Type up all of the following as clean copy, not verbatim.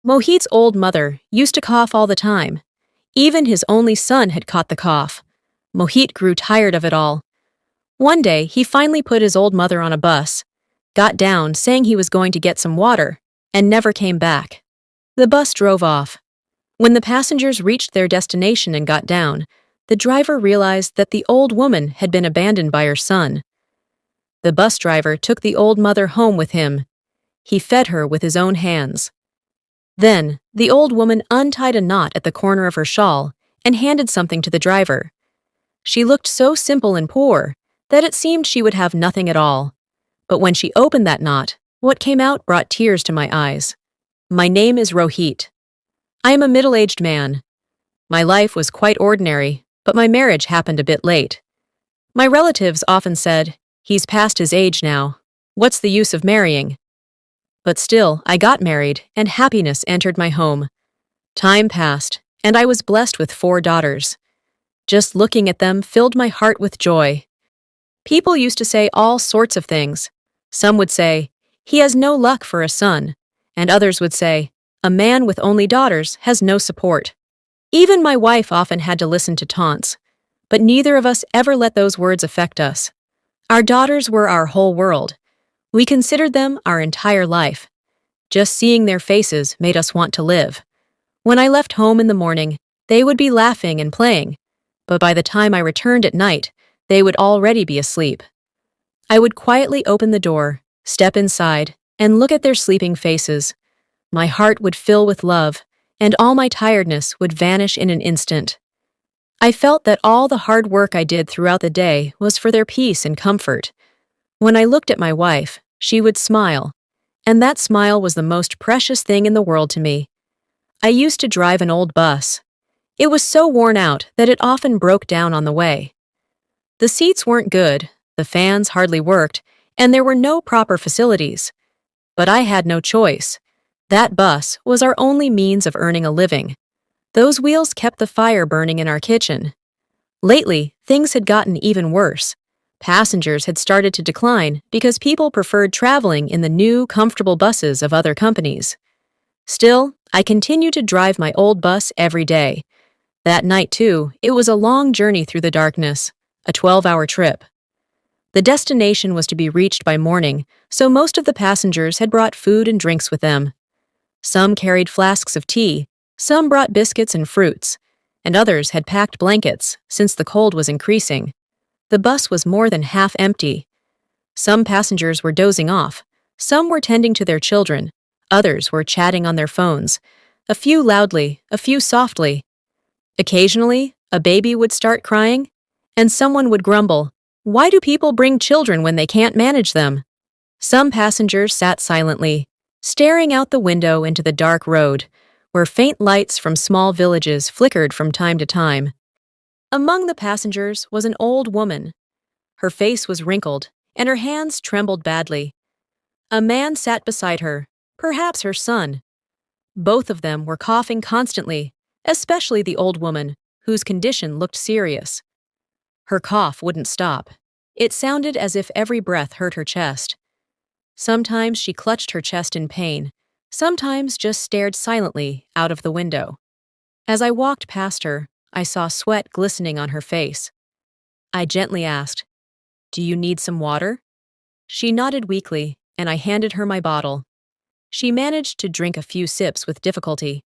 Mohit's old mother used to cough all the time. Even his only son had caught the cough. Mohit grew tired of it all. One day, he finally put his old mother on a bus, got down saying he was going to get some water, and never came back. The bus drove off. When the passengers reached their destination and got down, the driver realized that the old woman had been abandoned by her son. The bus driver took the old mother home with him. He fed her with his own hands. Then, the old woman untied a knot at the corner of her shawl and handed something to the driver. She looked so simple and poor that it seemed she would have nothing at all. But when she opened that knot, what came out brought tears to my eyes. My name is Rohit. I am a middle-aged man. My life was quite ordinary, but my marriage happened a bit late. My relatives often said, "He's past his age now. What's the use of marrying?" But still, I got married, and happiness entered my home. Time passed, and I was blessed with 4 daughters. Just looking at them filled my heart with joy. People used to say all sorts of things. Some would say, "He has no luck for a son," and others would say, "A man with only daughters has no support." Even my wife often had to listen to taunts, but neither of us ever let those words affect us. Our daughters were our whole world. We considered them our entire life. Just seeing their faces made us want to live. When I left home in the morning, they would be laughing and playing, but by the time I returned at night, they would already be asleep. I would quietly open the door, step inside, and look at their sleeping faces. My heart would fill with love, and all my tiredness would vanish in an instant. I felt that all the hard work I did throughout the day was for their peace and comfort. When I looked at my wife, she would smile, and that smile was the most precious thing in the world to me. I used to drive an old bus. It was so worn out that it often broke down on the way. The seats weren't good, the fans hardly worked, and there were no proper facilities. But I had no choice. That bus was our only means of earning a living. Those wheels kept the fire burning in our kitchen. Lately, things had gotten even worse. Passengers had started to decline because people preferred traveling in the new, comfortable buses of other companies. Still, I continued to drive my old bus every day. That night, too, it was a long journey through the darkness, a 12-hour trip. The destination was to be reached by morning, so most of the passengers had brought food and drinks with them. Some carried flasks of tea, some brought biscuits and fruits, and others had packed blankets, since the cold was increasing. The bus was more than half empty. Some passengers were dozing off, some were tending to their children, others were chatting on their phones, a few loudly, a few softly. Occasionally, a baby would start crying, and someone would grumble, "Why do people bring children when they can't manage them?" Some passengers sat silently, staring out the window into the dark road, where faint lights from small villages flickered from time to time. Among the passengers was an old woman. Her face was wrinkled, and her hands trembled badly. A man sat beside her, perhaps her son. Both of them were coughing constantly, especially the old woman, whose condition looked serious. Her cough wouldn't stop. It sounded as if every breath hurt her chest. Sometimes she clutched her chest in pain, sometimes just stared silently out of the window. As I walked past her, I saw sweat glistening on her face. I gently asked, "Do you need some water?" She nodded weakly, and I handed her my bottle. She managed to drink a few sips with difficulty.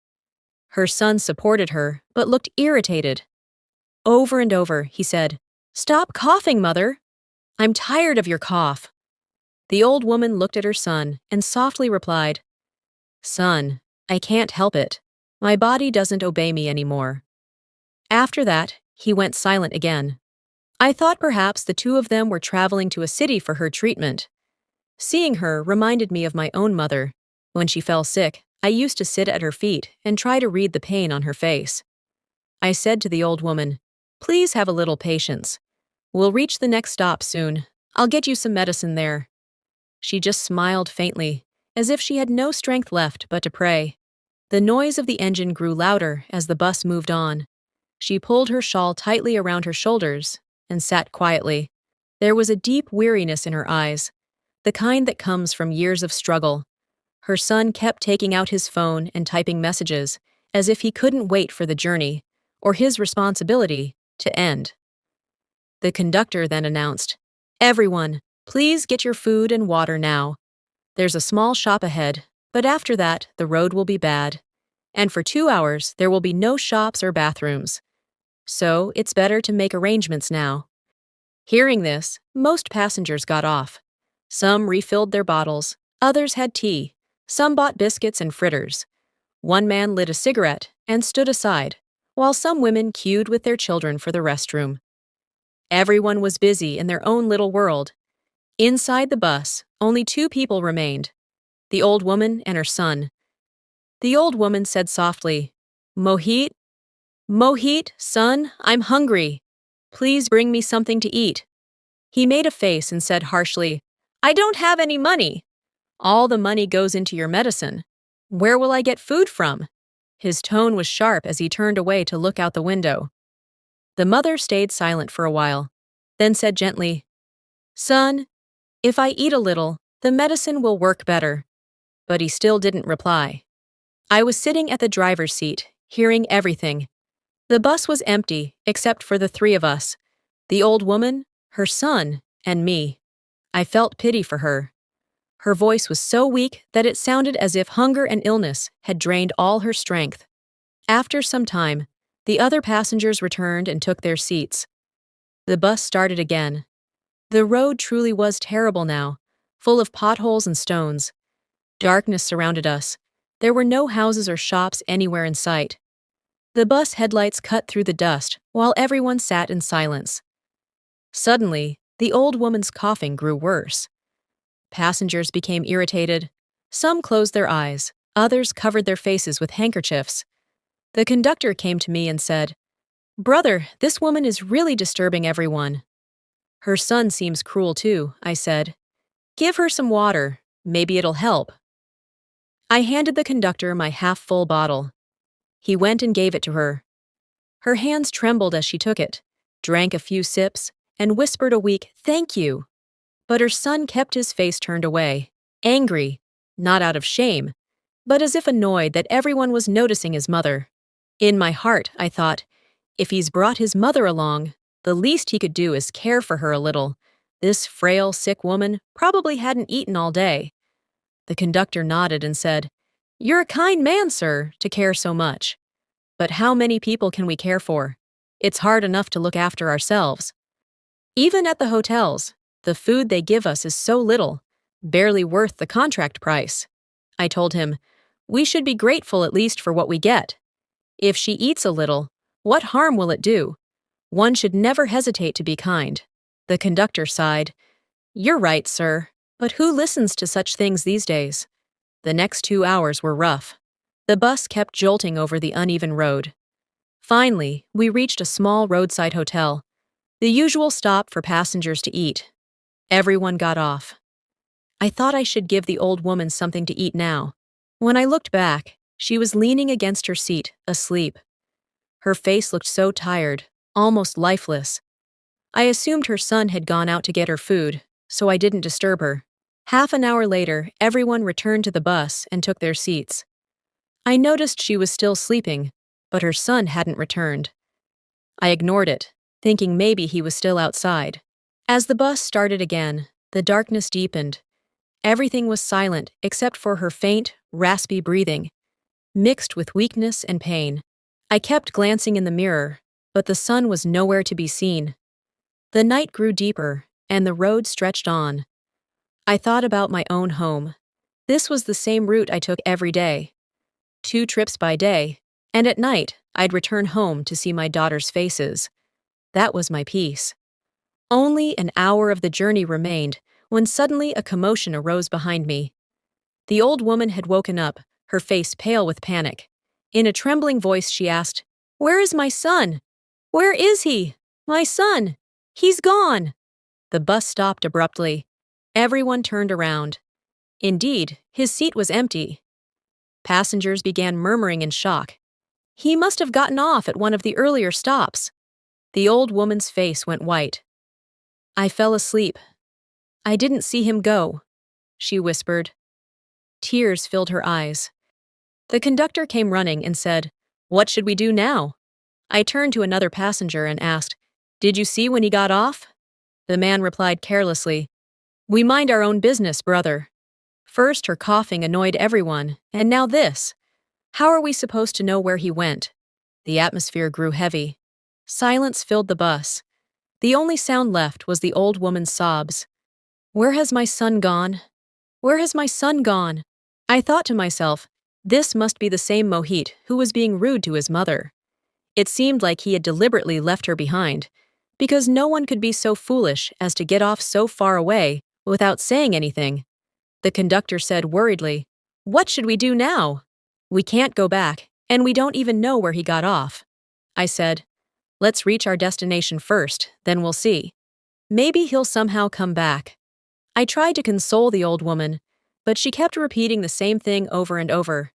Her son supported her, but looked irritated. Over and over, he said, "Stop coughing, Mother. I'm tired of your cough." The old woman looked at her son and softly replied, "Son, I can't help it. My body doesn't obey me anymore." After that, he went silent again. I thought perhaps the two of them were traveling to a city for her treatment. Seeing her reminded me of my own mother. When she fell sick, I used to sit at her feet and try to read the pain on her face. I said to the old woman, "Please have a little patience. We'll reach the next stop soon. I'll get you some medicine there." She just smiled faintly, as if she had no strength left but to pray. The noise of the engine grew louder as the bus moved on. She pulled her shawl tightly around her shoulders and sat quietly. There was a deep weariness in her eyes, the kind that comes from years of struggle. Her son kept taking out his phone and typing messages, as if he couldn't wait for the journey, or his responsibility, to end. The conductor then announced, "Everyone, please get your food and water now. There's a small shop ahead, but after that, the road will be bad. And for 2 hours, there will be no shops or bathrooms. So it's better to make arrangements now." Hearing this, most passengers got off. Some refilled their bottles, others had tea, some bought biscuits and fritters. One man lit a cigarette and stood aside, while some women queued with their children for the restroom. Everyone was busy in their own little world. Inside the bus, only two people remained, the old woman and her son. The old woman said softly, "Mohit, Mohit, son, I'm hungry. Please bring me something to eat." He made a face and said harshly, "I don't have any money. All the money goes into your medicine. Where will I get food from?" His tone was sharp as he turned away to look out the window. The mother stayed silent for a while, then said gently, "Son, if I eat a little, the medicine will work better." But he still didn't reply. I was sitting at the driver's seat, hearing everything. The bus was empty, except for the three of us, the old woman, her son, and me. I felt pity for her. Her voice was so weak that it sounded as if hunger and illness had drained all her strength. After some time, the other passengers returned and took their seats. The bus started again. The road truly was terrible now, full of potholes and stones. Darkness surrounded us. There were no houses or shops anywhere in sight. The bus headlights cut through the dust while everyone sat in silence. Suddenly, the old woman's coughing grew worse. Passengers became irritated. Some closed their eyes, others covered their faces with handkerchiefs. The conductor came to me and said, "Brother, this woman is really disturbing everyone." "Her son seems cruel too," I said. "Give her some water. Maybe it'll help." I handed the conductor my half-full bottle. He went and gave it to her. Her hands trembled as she took it, drank a few sips, and whispered a weak "thank you." But her son kept his face turned away, angry, not out of shame, but as if annoyed that everyone was noticing his mother. In my heart, I thought, if he's brought his mother along, the least he could do is care for her a little. This frail, sick woman probably hadn't eaten all day. The conductor nodded and said, "You're a kind man, sir, to care so much. But how many people can we care for? It's hard enough to look after ourselves." Even at the hotels, the food they give us is so little, barely worth the contract price. I told him, "We should be grateful at least for what we get. If she eats a little, what harm will it do? One should never hesitate to be kind." The conductor sighed. "You're right, sir, but who listens to such things these days?" The next 2 hours were rough. The bus kept jolting over the uneven road. Finally, we reached a small roadside hotel, the usual stop for passengers to eat. Everyone got off. I thought I should give the old woman something to eat now. When I looked back, she was leaning against her seat, asleep. Her face looked so tired, almost lifeless. I assumed her son had gone out to get her food, so I didn't disturb her. Half an hour later, everyone returned to the bus and took their seats. I noticed she was still sleeping, but her son hadn't returned. I ignored it, thinking maybe he was still outside. As the bus started again, the darkness deepened. Everything was silent except for her faint, raspy breathing, mixed with weakness and pain. I kept glancing in the mirror, but the sun was nowhere to be seen. The night grew deeper, and the road stretched on. I thought about my own home. This was the same route I took every day. 2 trips by day, and at night I'd return home to see my daughters' faces. That was my peace. Only an hour of the journey remained when suddenly a commotion arose behind me. The old woman had woken up, her face pale with panic. In a trembling voice she asked, "Where is my son? Where is he? My son! He's gone!" The bus stopped abruptly. Everyone turned around. Indeed, his seat was empty. Passengers began murmuring in shock. He must have gotten off at one of the earlier stops. The old woman's face went white. "I fell asleep. I didn't see him go," she whispered. Tears filled her eyes. The conductor came running and said, "What should we do now?" I turned to another passenger and asked, "Did you see when he got off?" The man replied carelessly, "We mind our own business, brother." First, her coughing annoyed everyone, and now this. How are we supposed to know where he went? The atmosphere grew heavy. Silence filled the bus. The only sound left was the old woman's sobs. "Where has my son gone? Where has my son gone?" I thought to myself, this must be the same Mohit who was being rude to his mother. It seemed like he had deliberately left her behind, because no one could be so foolish as to get off so far away without saying anything. The conductor said worriedly, "What should we do now? We can't go back, and we don't even know where he got off." I said, "Let's reach our destination first, then we'll see. Maybe he'll somehow come back." I tried to console the old woman, but she kept repeating the same thing over and over.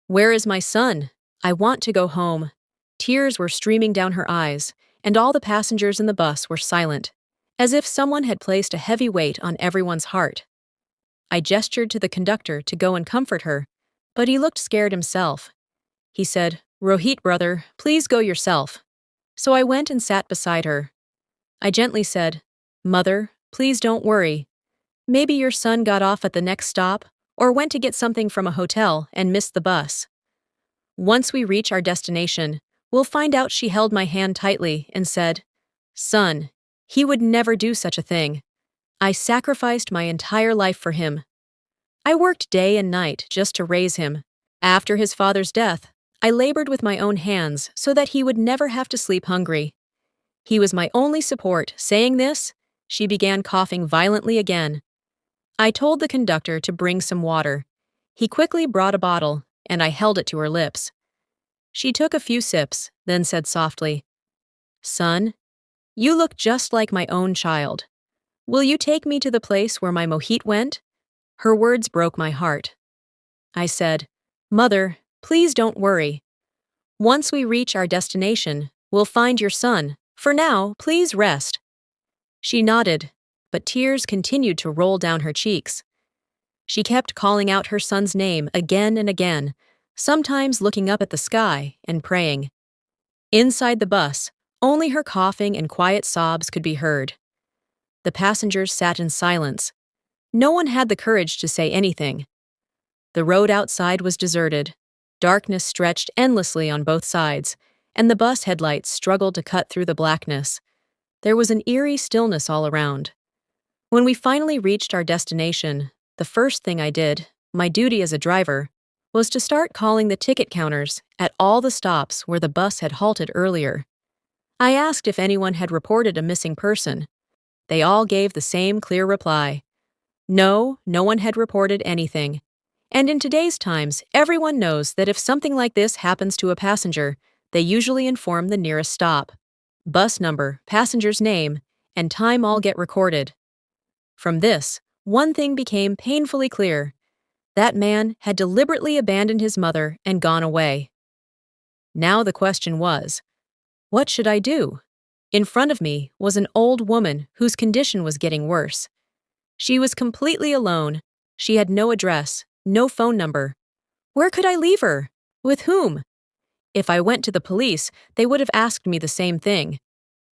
"Where is my son? I want to go home." Tears were streaming down her eyes, and all the passengers in the bus were silent, as if someone had placed a heavy weight on everyone's heart. I gestured to the conductor to go and comfort her, but he looked scared himself. He said, "Rohit, brother, please go yourself." So I went and sat beside her. I gently said, "Mother, please don't worry. Maybe your son got off at the next stop or went to get something from a hotel and missed the bus. Once we reach our destination, we'll find out." She held my hand tightly and said, "Son, he would never do such a thing. I sacrificed my entire life for him. I worked day and night just to raise him. After his father's death, I labored with my own hands so that he would never have to sleep hungry. He was my only support." Saying this, she began coughing violently again. I told the conductor to bring some water. He quickly brought a bottle, and I held it to her lips. She took a few sips, then said softly, "Son, you look just like my own child. Will you take me to the place where my Mohit went?" Her words broke my heart. I said, "Mother, please don't worry. Once we reach our destination, we'll find your son. For now, please rest." She nodded, but tears continued to roll down her cheeks. She kept calling out her son's name again and again, sometimes looking up at the sky and praying. Inside the bus, only her coughing and quiet sobs could be heard. The passengers sat in silence. No one had the courage to say anything. The road outside was deserted. Darkness stretched endlessly on both sides, and the bus headlights struggled to cut through the blackness. There was an eerie stillness all around. When we finally reached our destination, the first thing I did, my duty as a driver, was to start calling the ticket counters at all the stops where the bus had halted earlier. I asked if anyone had reported a missing person. They all gave the same clear reply. No, no one had reported anything. And in today's times, everyone knows that if something like this happens to a passenger, they usually inform the nearest stop. Bus number, passenger's name, and time all get recorded. From this, one thing became painfully clear. That man had deliberately abandoned his mother and gone away. Now the question was, what should I do? In front of me was an old woman whose condition was getting worse. She was completely alone. She had no address, no phone number. Where could I leave her? With whom? If I went to the police, they would have asked me the same thing.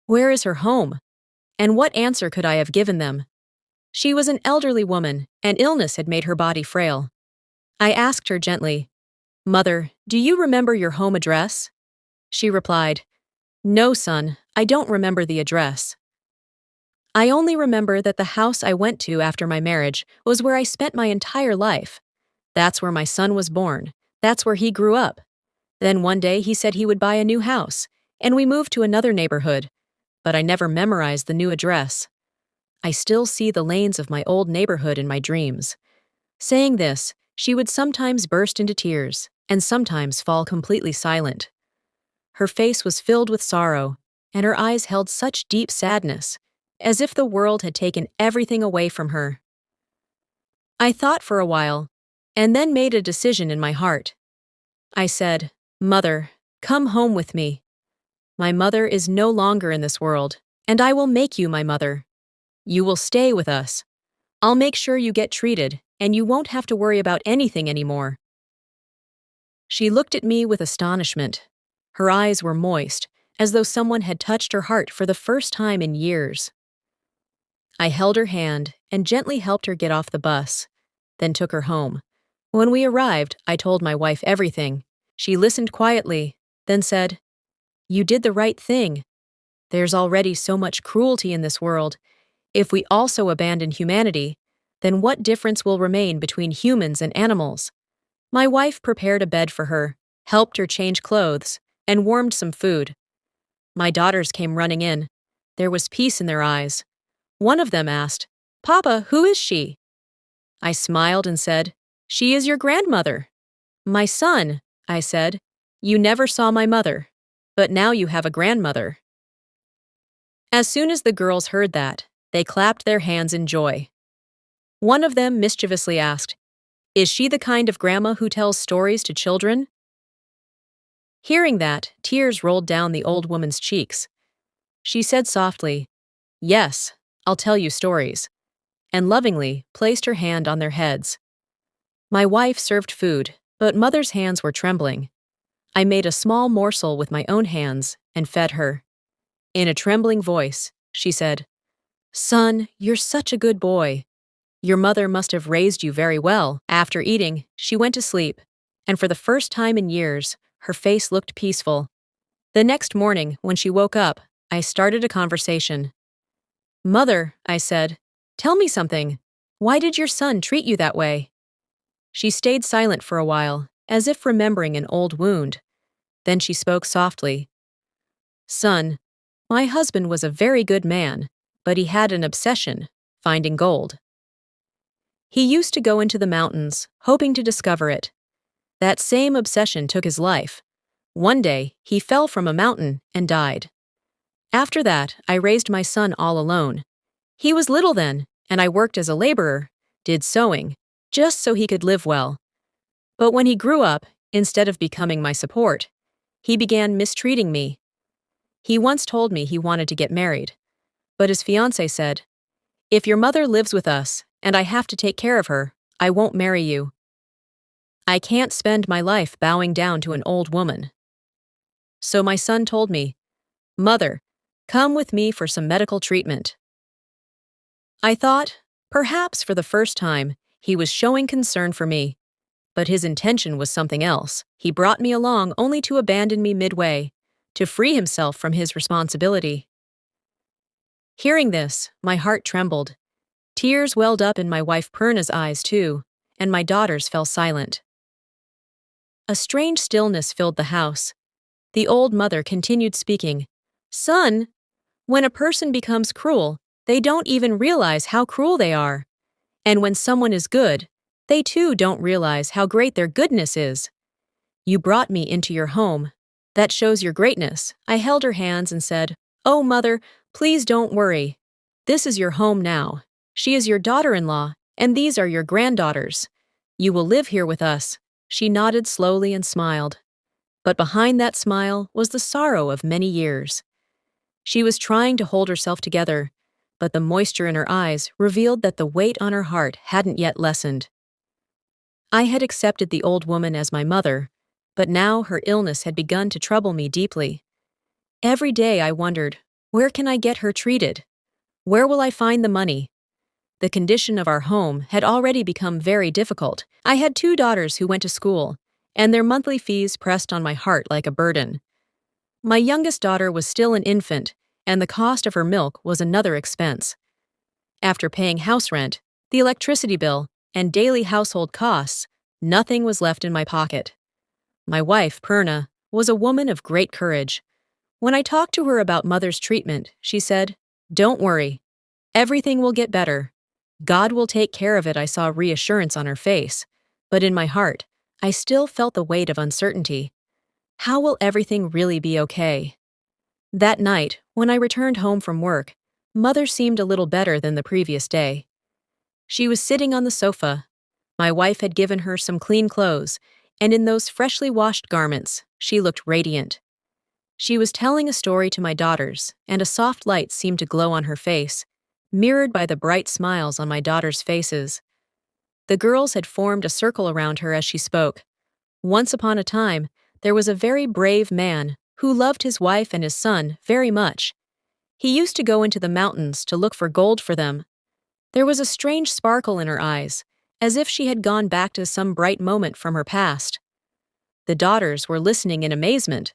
Where is her home? And what answer could I have given them? She was an elderly woman, and illness had made her body frail. I asked her gently, "Mother, do you remember your home address?" She replied, "No, son, I don't remember the address. I only remember that the house I went to after my marriage was where I spent my entire life. That's where my son was born. That's where he grew up. Then one day he said he would buy a new house, and we moved to another neighborhood, but I never memorized the new address. I still see the lanes of my old neighborhood in my dreams." Saying this, she would sometimes burst into tears and sometimes fall completely silent. Her face was filled with sorrow, and her eyes held such deep sadness, as if the world had taken everything away from her. I thought for a while, and then made a decision in my heart. I said, "Mother, come home with me. My mother is no longer in this world, and I will make you my mother. You will stay with us. I'll make sure you get treated, and you won't have to worry about anything anymore." She looked at me with astonishment. Her eyes were moist, as though someone had touched her heart for the first time in years. I held her hand and gently helped her get off the bus, then took her home. When we arrived, I told my wife everything. She listened quietly, then said, "You did the right thing. There's already so much cruelty in this world. If we also abandon humanity, then what difference will remain between humans and animals?" My wife prepared a bed for her, helped her change clothes, and warmed some food. My daughters came running in. There was peace in their eyes. One of them asked, "Papa, who is she?" I smiled and said, "She is your grandmother." "My son," I said, "you never saw my mother, but now you have a grandmother." As soon as the girls heard that, they clapped their hands in joy. One of them mischievously asked, "Is she the kind of grandma who tells stories to children?" Hearing that, tears rolled down the old woman's cheeks. She said softly, "Yes, I'll tell you stories," and lovingly placed her hand on their heads. My wife served food, but Mother's hands were trembling. I made a small morsel with my own hands and fed her. In a trembling voice, she said, "Son, you're such a good boy. Your mother must have raised you very well." After eating, she went to sleep, and for the first time in years, her face looked peaceful. The next morning, when she woke up, I started a conversation. "Mother," I said, "tell me something. Why did your son treat you that way?" She stayed silent for a while, as if remembering an old wound. Then she spoke softly. "Son, my husband was a very good man, but he had an obsession, finding gold. He used to go into the mountains, hoping to discover it. That same obsession took his life. One day, he fell from a mountain and died. After that, I raised my son all alone. He was little then, and I worked as a laborer, did sewing, just so he could live well. But when he grew up, instead of becoming my support, he began mistreating me. He once told me he wanted to get married, but his fiancée said, 'If your mother lives with us, and I have to take care of her, I won't marry you. I can't spend my life bowing down to an old woman.' So my son told me, 'Mother, come with me for some medical treatment.' I thought, perhaps for the first time, he was showing concern for me. But his intention was something else. He brought me along only to abandon me midway, to free himself from his responsibility. Hearing this, my heart trembled. Tears welled up in my wife Perna's eyes too, and my daughters fell silent. A strange stillness filled the house. The old mother continued speaking. "Son, when a person becomes cruel, they don't even realize how cruel they are. And when someone is good, they too don't realize how great their goodness is. You brought me into your home. That shows your greatness." I held her hands and said, "Oh, Mother, please don't worry. This is your home now. She is your daughter-in-law, and these are your granddaughters. You will live here with us." She nodded slowly and smiled. But behind that smile was the sorrow of many years. She was trying to hold herself together, but the moisture in her eyes revealed that the weight on her heart hadn't yet lessened. I had accepted the old woman as my mother, but now her illness had begun to trouble me deeply. Every day I wondered, where can I get her treated? Where will I find the money? The condition of our home had already become very difficult. I had 2 daughters who went to school, and their monthly fees pressed on my heart like a burden. My youngest daughter was still an infant, and the cost of her milk was another expense. After paying house rent, the electricity bill, and daily household costs, nothing was left in my pocket. My wife, Perna, was a woman of great courage. When I talked to her about Mother's treatment, she said, "Don't worry. Everything will get better. God will take care of it." I saw reassurance on her face, but in my heart, I still felt the weight of uncertainty. How will everything really be okay? That night, when I returned home from work, Mother seemed a little better than the previous day. She was sitting on the sofa. My wife had given her some clean clothes, and in those freshly washed garments, she looked radiant. She was telling a story to my daughters, and a soft light seemed to glow on her face, mirrored by the bright smiles on my daughters' faces. The girls had formed a circle around her as she spoke. Once upon a time, there was a very brave man who loved his wife and his son very much. He used to go into the mountains to look for gold for them. There was a strange sparkle in her eyes, as if she had gone back to some bright moment from her past. The daughters were listening in amazement.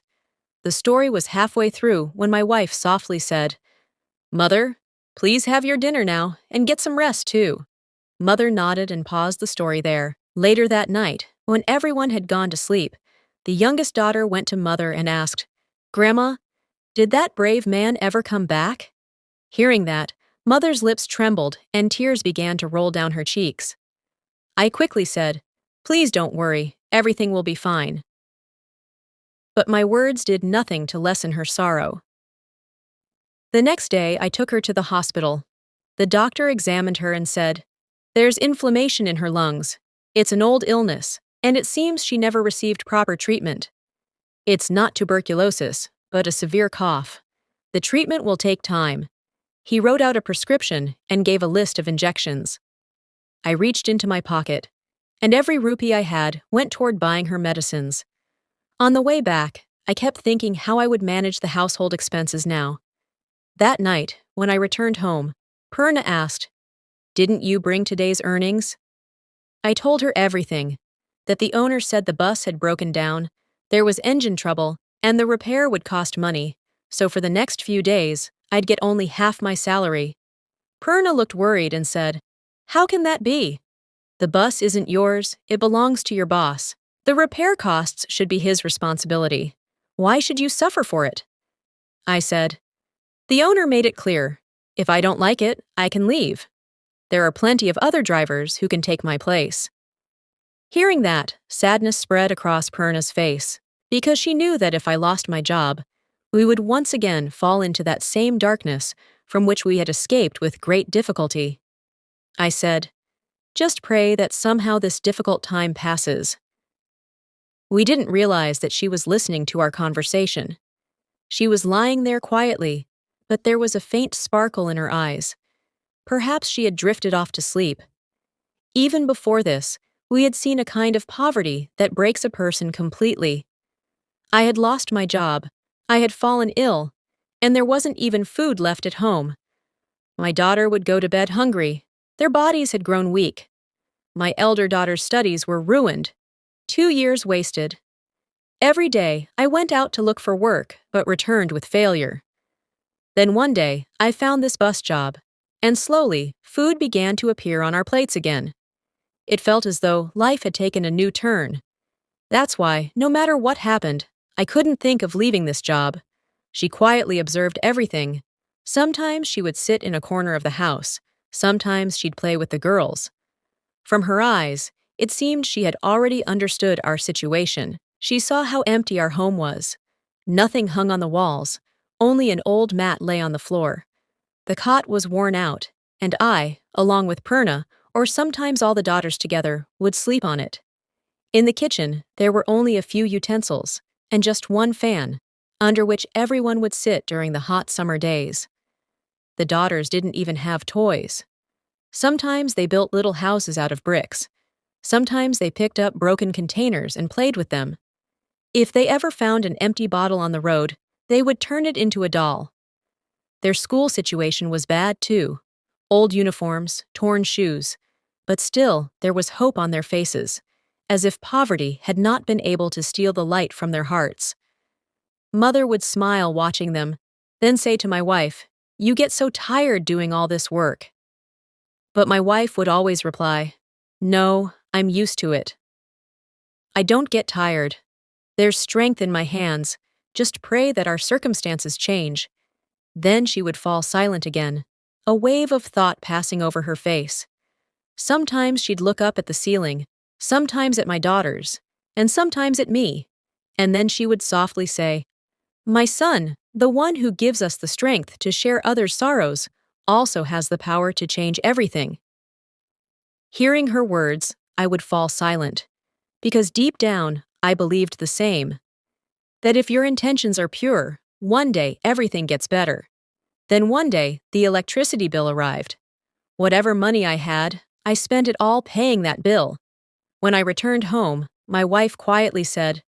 The story was halfway through when my wife softly said, "Mother, please have your dinner now, and get some rest too." Mother nodded and paused the story there. Later that night, when everyone had gone to sleep, the youngest daughter went to Mother and asked, "Grandma, did that brave man ever come back?" Hearing that, Mother's lips trembled and tears began to roll down her cheeks. I quickly said, "Please don't worry, everything will be fine." But my words did nothing to lessen her sorrow. The next day, I took her to the hospital. The doctor examined her and said, "There's inflammation in her lungs. It's an old illness, and it seems she never received proper treatment. It's not tuberculosis, but a severe cough. The treatment will take time." He wrote out a prescription and gave a list of injections. I reached into my pocket, and every rupee I had went toward buying her medicines. On the way back, I kept thinking how I would manage the household expenses now. That night, when I returned home, Purna asked, "Didn't you bring today's earnings?" I told her everything, that the owner said the bus had broken down, there was engine trouble, and the repair would cost money, so for the next few days, I'd get only half my salary. Purna looked worried and said, "How can that be? The bus isn't yours, it belongs to your boss. The repair costs should be his responsibility. Why should you suffer for it?" I said, "The owner made it clear. If I don't like it, I can leave. There are plenty of other drivers who can take my place." Hearing that, sadness spread across Purna's face, because she knew that if I lost my job, we would once again fall into that same darkness from which we had escaped with great difficulty. I said, "Just pray that somehow this difficult time passes." We didn't realize that she was listening to our conversation. She was lying there quietly, but there was a faint sparkle in her eyes. Perhaps she had drifted off to sleep. Even before this, we had seen a kind of poverty that breaks a person completely. I had lost my job, I had fallen ill, and there wasn't even food left at home. My daughter would go to bed hungry. Their bodies had grown weak. My elder daughter's studies were ruined. 2 years wasted. Every day, I went out to look for work, but returned with failure. Then one day, I found this bus job, and slowly, food began to appear on our plates again. It felt as though life had taken a new turn. That's why, no matter what happened, I couldn't think of leaving this job. She quietly observed everything. Sometimes she would sit in a corner of the house. Sometimes she'd play with the girls. From her eyes, it seemed she had already understood our situation. She saw how empty our home was. Nothing hung on the walls. Only an old mat lay on the floor. The cot was worn out, and I, along with Purna, or sometimes all the daughters together, would sleep on it. In the kitchen, there were only a few utensils, and just one fan, under which everyone would sit during the hot summer days. The daughters didn't even have toys. Sometimes they built little houses out of bricks. Sometimes they picked up broken containers and played with them. If they ever found an empty bottle on the road, they would turn it into a doll. Their school situation was bad, too. Old uniforms, torn shoes. But still, there was hope on their faces, as if poverty had not been able to steal the light from their hearts. Mother would smile watching them, then say to my wife, "You get so tired doing all this work." But my wife would always reply, "No, I'm used to it. I don't get tired. There's strength in my hands. Just pray that our circumstances change." Then she would fall silent again, a wave of thought passing over her face. Sometimes she'd look up at the ceiling, sometimes at my daughters, and sometimes at me, and then she would softly say, "My son, the one who gives us the strength to share others' sorrows, also has the power to change everything." Hearing her words, I would fall silent, because deep down, I believed the same. That if your intentions are pure, one day everything gets better. Then one day, the electricity bill arrived. Whatever money I had, I spent it all paying that bill. When I returned home, my wife quietly said,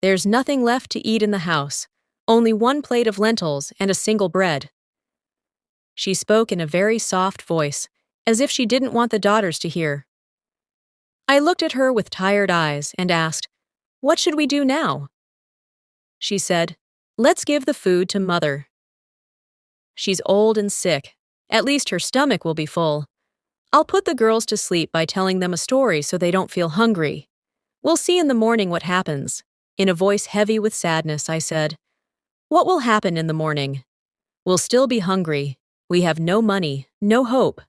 "There's nothing left to eat in the house, only one plate of lentils and a single bread." She spoke in a very soft voice, as if she didn't want the daughters to hear. I looked at her with tired eyes and asked, "What should we do now?" She said, "Let's give the food to Mother. She's old and sick. At least her stomach will be full. I'll put the girls to sleep by telling them a story so they don't feel hungry. We'll see in the morning what happens." In a voice heavy with sadness, I said, "What will happen in the morning? We'll still be hungry. We have no money, no hope."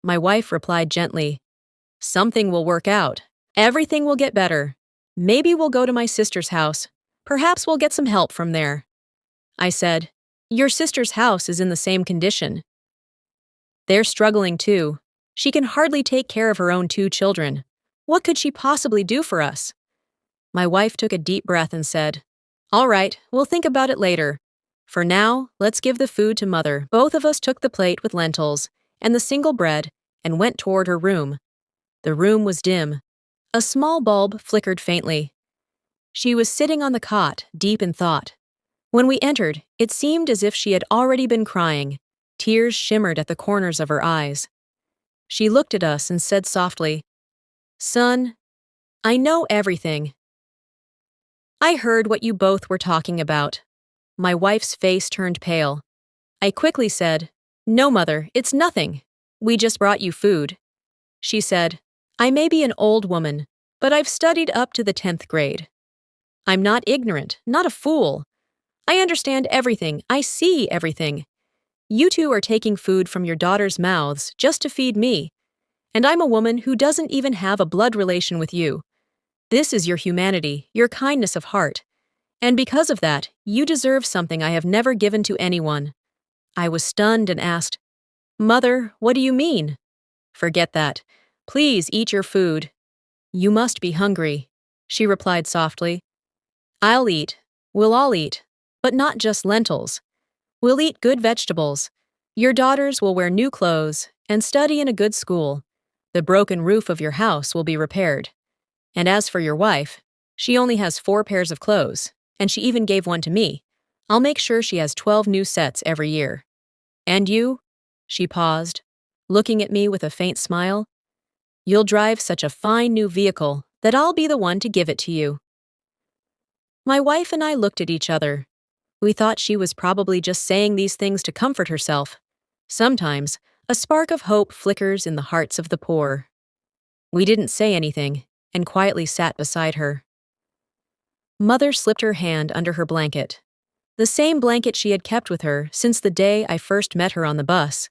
My wife replied gently, "Something will work out. Everything will get better. Maybe we'll go to my sister's house. Perhaps we'll get some help from there." I said, "Your sister's house is in the same condition. They're struggling too. She can hardly take care of her own 2 children. What could she possibly do for us?" My wife took a deep breath and said, "All right, we'll think about it later. For now, let's give the food to Mother." Both of us took the plate with lentils and the single bread and went toward her room. The room was dim. A small bulb flickered faintly. She was sitting on the cot, deep in thought. When we entered, it seemed as if she had already been crying. Tears shimmered at the corners of her eyes. She looked at us and said softly, "Son, I know everything. I heard what you both were talking about." My wife's face turned pale. I quickly said, "No, Mother, it's nothing. We just brought you food." She said, "I may be an old woman, but I've studied up to the 10th grade. I'm not ignorant, not a fool. I understand everything, I see everything. You two are taking food from your daughters' mouths just to feed me, and I'm a woman who doesn't even have a blood relation with you. This is your humanity, your kindness of heart, and because of that, you deserve something I have never given to anyone." I was stunned and asked, "Mother, what do you mean?" "Forget that. Please eat your food. You must be hungry," she replied softly. "I'll eat. We'll all eat. But not just lentils. We'll eat good vegetables. Your daughters will wear new clothes and study in a good school. The broken roof of your house will be repaired. And as for your wife, she only has 4 pairs of clothes, and she even gave one to me. I'll make sure she has 12 new sets every year. And you?" She paused, looking at me with a faint smile. "You'll drive such a fine new vehicle that I'll be the one to give it to you." My wife and I looked at each other. We thought she was probably just saying these things to comfort herself. Sometimes, a spark of hope flickers in the hearts of the poor. We didn't say anything, and quietly sat beside her. Mother slipped her hand under her blanket, the same blanket she had kept with her since the day I first met her on the bus.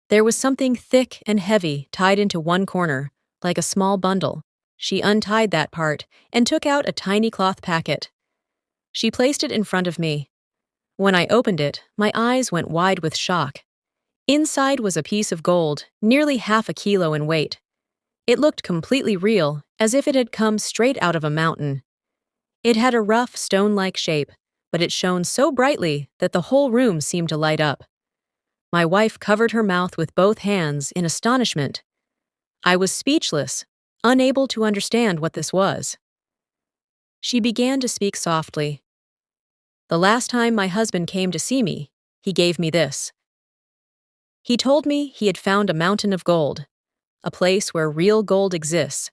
There was something thick and heavy tied into one corner, like a small bundle. She untied that part and took out a tiny cloth packet. She placed it in front of me. When I opened it, my eyes went wide with shock. Inside was a piece of gold, nearly half a kilo in weight. It looked completely real, as if it had come straight out of a mountain. It had a rough, stone-like shape, but it shone so brightly that the whole room seemed to light up. My wife covered her mouth with both hands in astonishment. I was speechless, unable to understand what this was. She began to speak softly. "The last time my husband came to see me, he gave me this. He told me he had found a mountain of gold, a place where real gold exists.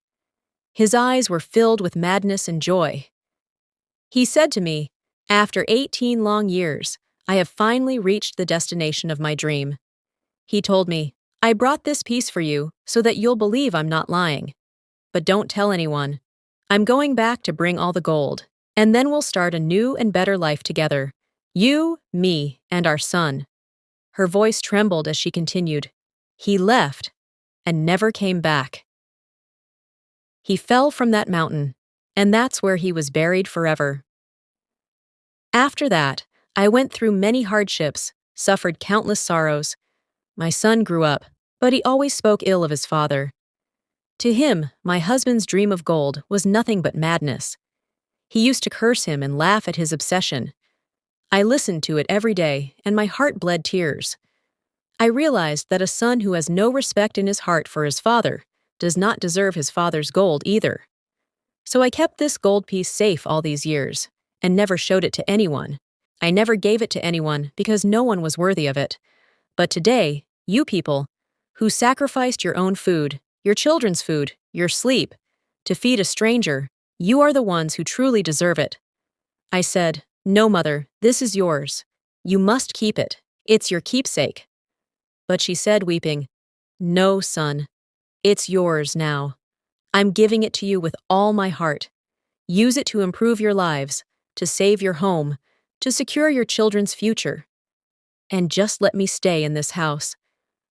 His eyes were filled with madness and joy. He said to me, 'After 18 long years, I have finally reached the destination of my dream.' He told me, 'I brought this piece for you so that you'll believe I'm not lying. But don't tell anyone. I'm going back to bring all the gold, and then we'll start a new and better life together. You, me, and our son.'" Her voice trembled as she continued, "He left and never came back. He fell from that mountain, and that's where he was buried forever." After that, I went through many hardships, suffered countless sorrows. My son grew up, but he always spoke ill of his father. To him, my husband's dream of gold was nothing but madness. He used to curse him and laugh at his obsession. I listened to it every day, and my heart bled tears. I realized that a son who has no respect in his heart for his father does not deserve his father's gold either. So I kept this gold piece safe all these years and never showed it to anyone. I never gave it to anyone because no one was worthy of it. But today, you people, who sacrificed your own food, your children's food, your sleep, to feed a stranger, you are the ones who truly deserve it. I said, "No, mother, this is yours. You must keep it. It's your keepsake." But she said, weeping, "No, son, it's yours now. I'm giving it to you with all my heart. Use it to improve your lives, to save your home, to secure your children's future. And just let me stay in this house.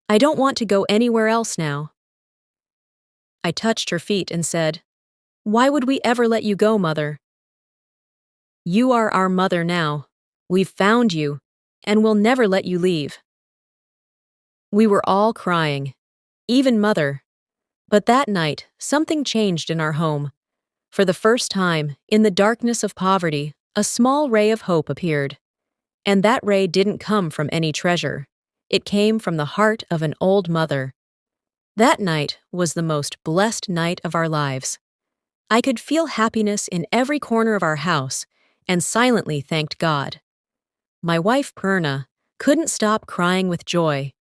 I don't want to go anywhere else now." I touched her feet and said, "Why would we ever let you go, mother? You are our mother now. We've found you, and we'll never let you leave." We were all crying, even mother. But that night, something changed in our home. For the first time, in the darkness of poverty, a small ray of hope appeared. And that ray didn't come from any treasure. It came from the heart of an old mother. That night was the most blessed night of our lives. I could feel happiness in every corner of our house and silently thanked God. My wife, Purna, couldn't stop crying with joy.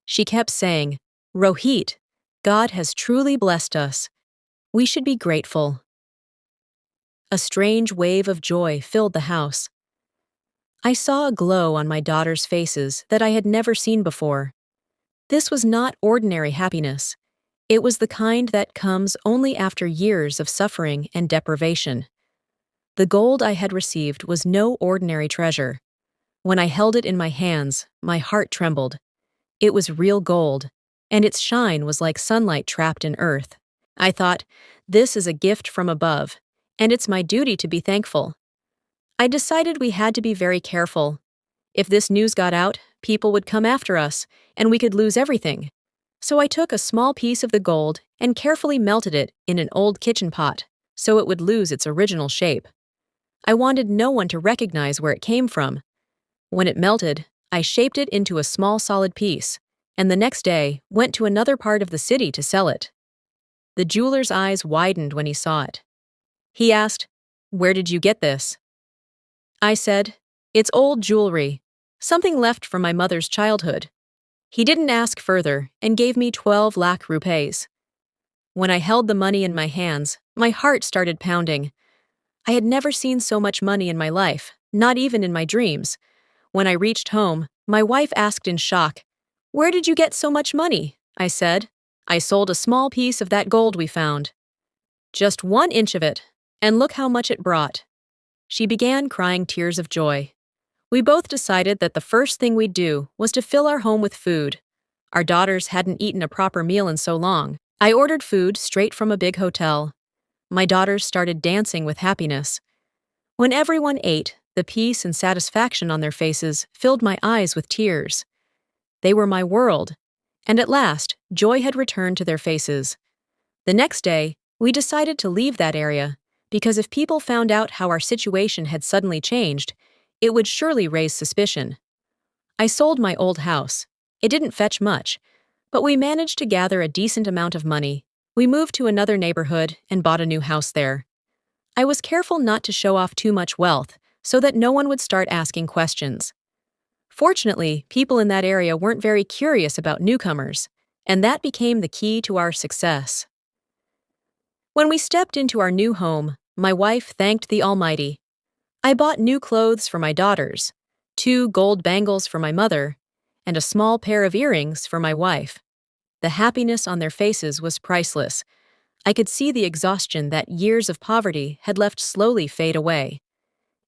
She kept saying, "Rohit, God has truly blessed us. We should be grateful." A strange wave of joy filled the house. I saw a glow on my daughters' faces that I had never seen before. This was not ordinary happiness. It was the kind that comes only after years of suffering and deprivation. The gold I had received was no ordinary treasure. When I held it in my hands, my heart trembled. It was real gold, and its shine was like sunlight trapped in earth. I thought, this is a gift from above, and it's my duty to be thankful. I decided we had to be very careful. If this news got out, people would come after us, and we could lose everything. So I took a small piece of the gold and carefully melted it in an old kitchen pot, so it would lose its original shape. I wanted no one to recognize where it came from. When it melted, I shaped it into a small solid piece, and the next day went to another part of the city to sell it. The jeweler's eyes widened when he saw it. He asked, "Where did you get this?" I said, "It's old jewelry, something left from my mother's childhood." He didn't ask further and gave me 12 lakh rupees. When I held the money in my hands, my heart started pounding. I had never seen so much money in my life, not even in my dreams. When I reached home, my wife asked in shock, "Where did you get so much money?" I said, "I sold a small piece of that gold we found. Just 1 inch of it, and look how much it brought." She began crying tears of joy. We both decided that the first thing we'd do was to fill our home with food. Our daughters hadn't eaten a proper meal in so long. I ordered food straight from a big hotel. My daughters started dancing with happiness. When everyone ate, the peace and satisfaction on their faces filled my eyes with tears. They were my world, and at last, joy had returned to their faces. The next day, we decided to leave that area, because if people found out how our situation had suddenly changed, it would surely raise suspicion. I sold my old house. It didn't fetch much, but we managed to gather a decent amount of money. We moved to another neighborhood and bought a new house there. I was careful not to show off too much wealth so that no one would start asking questions. Fortunately, people in that area weren't very curious about newcomers, and that became the key to our success. When we stepped into our new home, my wife thanked the Almighty. I bought new clothes for my daughters, 2 gold bangles for my mother, and a small pair of earrings for my wife. The happiness on their faces was priceless. I could see the exhaustion that years of poverty had left slowly fade away.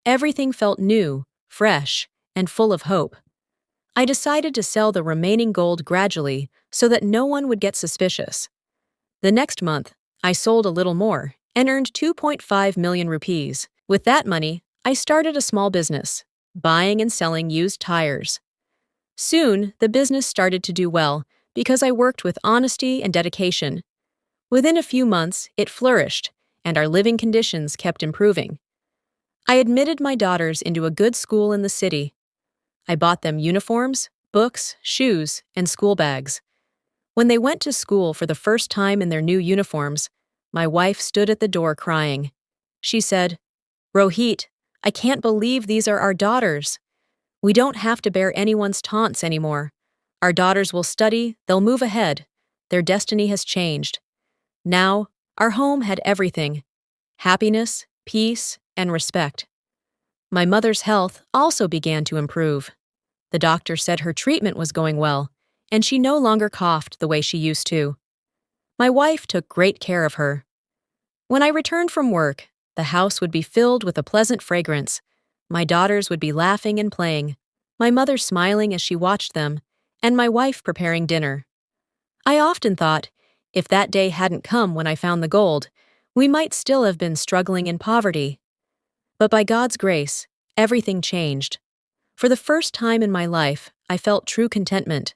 Everything felt new, fresh, and full of hope. I decided to sell the remaining gold gradually so that no one would get suspicious. The next month, I sold a little more and earned 2.5 million rupees. With that money, I started a small business, buying and selling used tires. Soon, the business started to do well because I worked with honesty and dedication. Within a few months, it flourished, and our living conditions kept improving. I admitted my daughters into a good school in the city. I bought them uniforms, books, shoes, and school bags. When they went to school for the first time in their new uniforms, my wife stood at the door crying. She said, "Rohit, I can't believe these are our daughters. We don't have to bear anyone's taunts anymore. Our daughters will study, they'll move ahead. Their destiny has changed. Now, our home had everything: happiness, peace, and respect." My mother's health also began to improve. The doctor said her treatment was going well, and she no longer coughed the way she used to. My wife took great care of her. When I returned from work, the house would be filled with a pleasant fragrance. My daughters would be laughing and playing, my mother smiling as she watched them, and my wife preparing dinner. I often thought, if that day hadn't come when I found the gold, we might still have been struggling in poverty. But by God's grace, everything changed. For the first time in my life, I felt true contentment.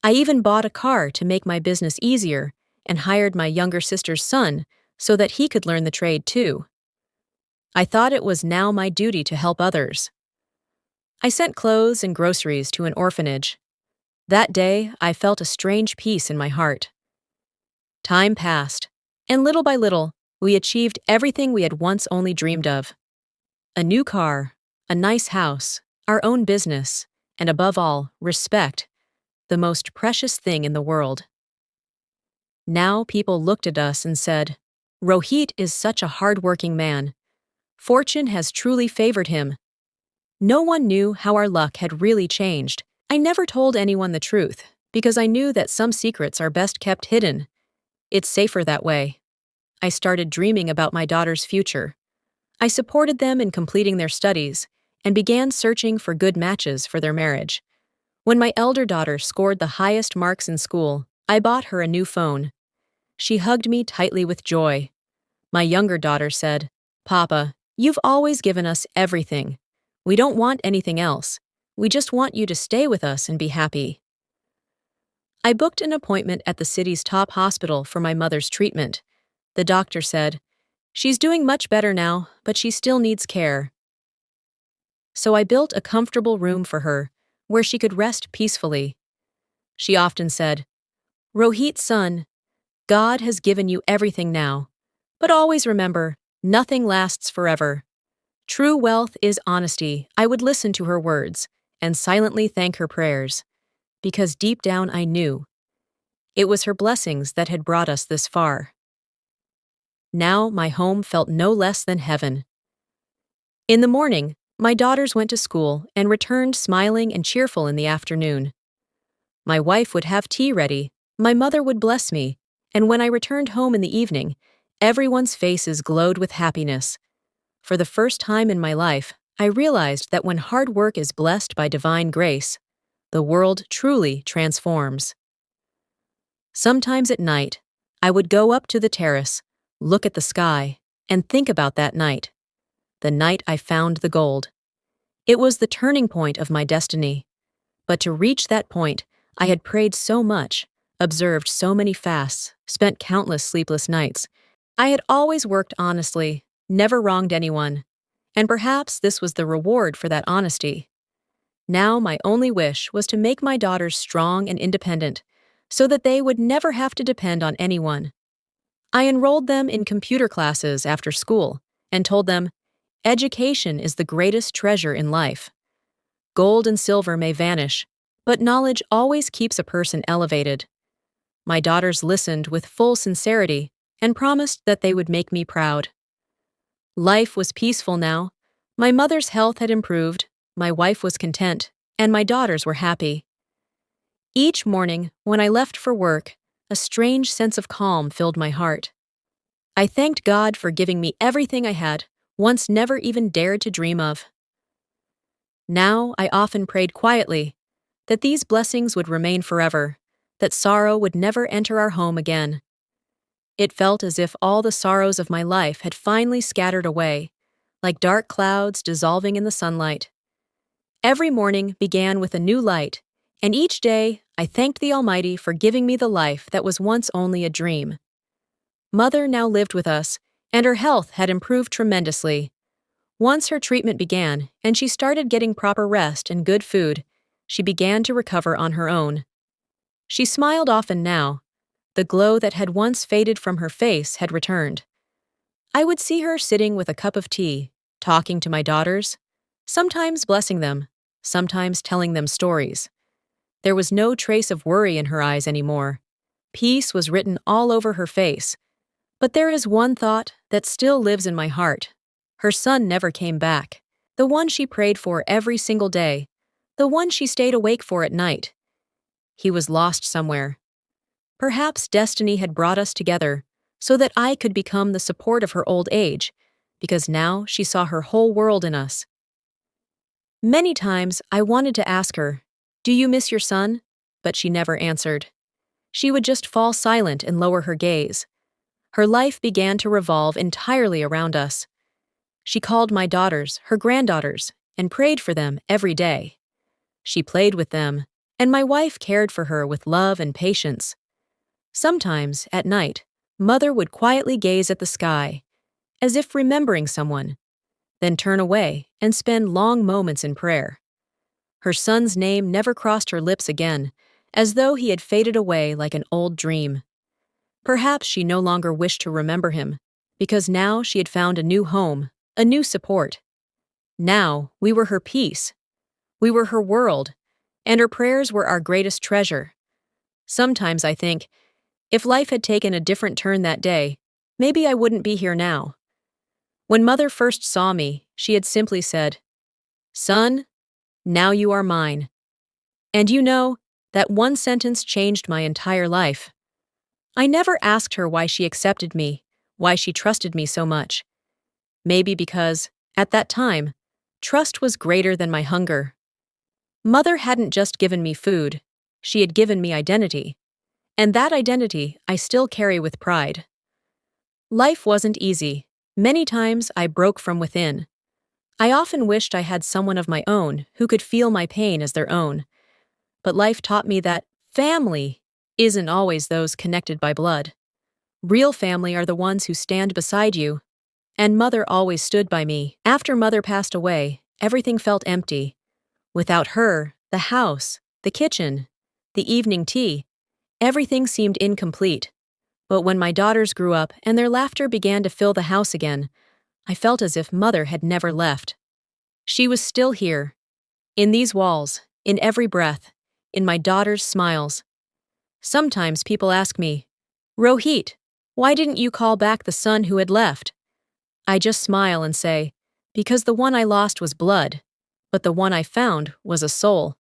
I even bought a car to make my business easier and hired my younger sister's son so that he could learn the trade too. I thought it was now my duty to help others. I sent clothes and groceries to an orphanage. That day, I felt a strange peace in my heart. Time passed, and little by little, we achieved everything we had once only dreamed of. A new car, a nice house, our own business, and above all, respect, the most precious thing in the world. Now people looked at us and said, "Rohit is such a hard-working man. Fortune has truly favored him." No one knew how our luck had really changed. I never told anyone the truth, because I knew that some secrets are best kept hidden. It's safer that way. I started dreaming about my daughter's future. I supported them in completing their studies and began searching for good matches for their marriage. When my elder daughter scored the highest marks in school, I bought her a new phone. She hugged me tightly with joy. My younger daughter said, "Papa, you've always given us everything. We don't want anything else. We just want you to stay with us and be happy." I booked an appointment at the city's top hospital for my mother's treatment. The doctor said, "She's doing much better now, but she still needs care." So I built a comfortable room for her, where she could rest peacefully. She often said, "Rohit, son, God has given you everything now. But always remember, nothing lasts forever. True wealth is honesty." I would listen to her words and silently thank her prayers, because deep down I knew it was her blessings that had brought us this far. Now my home felt no less than heaven. In the morning, my daughters went to school and returned smiling and cheerful in the afternoon. My wife would have tea ready, my mother would bless me, and when I returned home in the evening, everyone's faces glowed with happiness. For the first time in my life, I realized that when hard work is blessed by divine grace, the world truly transforms. Sometimes at night, I would go up to the terrace, look at the sky, and think about that night. The night I found the gold. It was the turning point of my destiny. But to reach that point, I had prayed so much, observed so many fasts, spent countless sleepless nights. I had always worked honestly, never wronged anyone, and perhaps this was the reward for that honesty. Now my only wish was to make my daughters strong and independent, so that they would never have to depend on anyone. I enrolled them in computer classes after school and told them, "Education is the greatest treasure in life. Gold and silver may vanish, but knowledge always keeps a person elevated." My daughters listened with full sincerity and promised that they would make me proud. Life was peaceful now. My mother's health had improved, my wife was content, and my daughters were happy. Each morning, when I left for work, a strange sense of calm filled my heart. I thanked God for giving me everything I had once never even dared to dream of. Now I often prayed quietly that these blessings would remain forever, that sorrow would never enter our home again. It felt as if all the sorrows of my life had finally scattered away, like dark clouds dissolving in the sunlight. Every morning began with a new light, and each day I thanked the Almighty for giving me the life that was once only a dream. Mother now lived with us, and her health had improved tremendously. Once her treatment began, and she started getting proper rest and good food, She began to recover on her own. She smiled often now. The glow that had once faded from her face had returned. I would see her sitting with a cup of tea, talking to my daughters, sometimes blessing them, sometimes telling them stories. There was no trace of worry in her eyes anymore. Peace was written all over her face. But there is one thought that still lives in my heart. Her son never came back. The one she prayed for every single day. The one she stayed awake for at night. He was lost somewhere. Perhaps destiny had brought us together so that I could become the support of her old age, because now she saw her whole world in us. Many times I wanted to ask her, "Do you miss your son?" But she never answered. She would just fall silent and lower her gaze. Her life began to revolve entirely around us. She called my daughters, her granddaughters, and prayed for them every day. She played with them, and my wife cared for her with love and patience. Sometimes, at night, Mother would quietly gaze at the sky, as if remembering someone, then turn away and spend long moments in prayer. Her son's name never crossed her lips again, as though he had faded away like an old dream. Perhaps she no longer wished to remember him, because now she had found a new home, a new support. Now we were her peace. We were her world, and her prayers were our greatest treasure. Sometimes I think, if life had taken a different turn that day, maybe I wouldn't be here now. When Mother first saw me, she had simply said, "Son, now you are mine." And you know, that one sentence changed my entire life. I never asked her why she accepted me, why she trusted me so much. Maybe because, at that time, trust was greater than my hunger. Mother hadn't just given me food, she had given me identity. And that identity I still carry with pride. Life wasn't easy. Many times I broke from within. I often wished I had someone of my own who could feel my pain as their own. But life taught me that family isn't always those connected by blood. Real family are the ones who stand beside you. And Mother always stood by me. After Mother passed away, everything felt empty. Without her, the house, the kitchen, the evening tea, everything seemed incomplete. But when my daughters grew up and their laughter began to fill the house again, I felt as if Mother had never left. She was still here, in these walls, in every breath, in my daughters' smiles. Sometimes people ask me, "Rohit, why didn't you call back the son who had left?" I just smile and say, because the one I lost was blood, but the one I found was a soul.